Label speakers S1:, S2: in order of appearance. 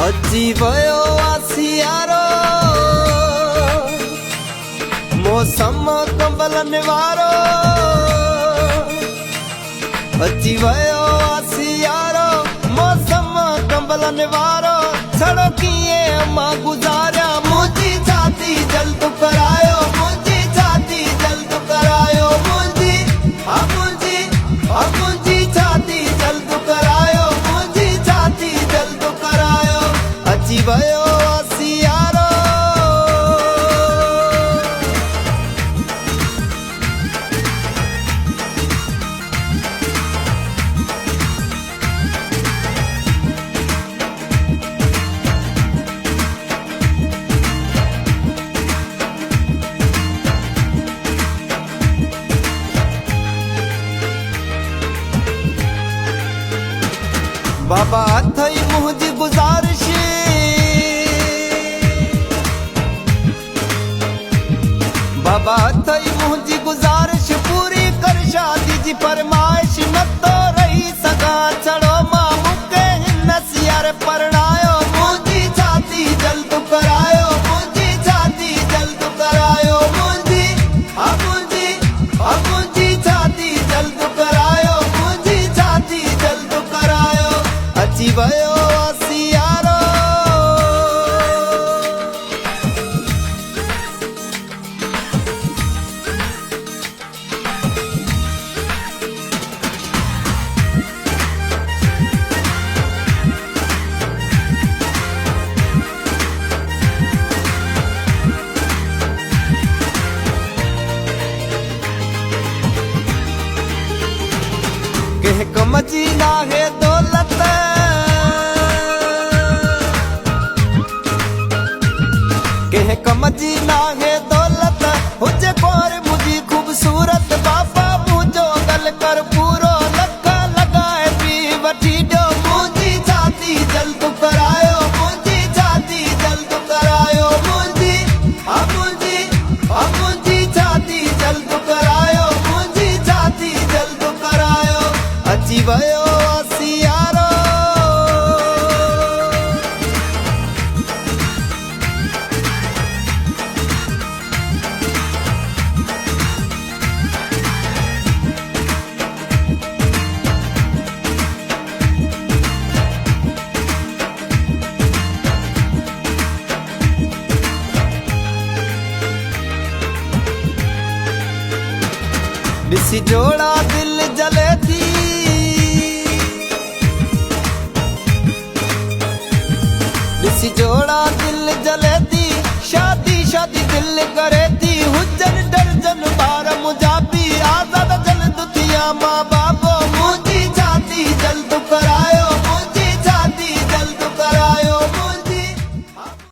S1: अची वयो आसियारो मौसम कंबलन वारो अची वयो आसियारो मौसम कंबलन वारो छड़ो किए मां गुजारिया मुझी छाती जल्द करायो मुझी छाती जल्द करायो मुझी छाती जल्द करायो मुझी छाती जल्द करायो अची वयो आसियारो बाबा थई मुझी गुजारिश बाबा थई मुझी गुजारिश पूरी कर शादी जी फरमाइश न तो रही सगा चढ़ो मां मुके नसियार परणायो मुझी छाती जल्द करायो मुझी छाती जल्द करायो मुझी छाती जल्द करायो मुझी छाती जल्द करायो अची वयो आसियारो कह कमजी ना है दौलत कह कमजी ना है दौलत हुजे कोर मुझी खूबसूरत बाबा मुझो गल कर पूरो लखा लगाए पी वठी दो मुझी छाती जल्द करायो मुझी छाती जल्द करायो मुझी छाती जल्द करायो मुझी छाती जल्द करायो अची वयो आसियारो दिसी जोड़ा दिल जले थी दिसी जोड़ा दिल जले थी शादी शादी दिल करे थी हुजन दर्जन बार मुजाबी आजाद जल दुतिया माँ बाबो मुझी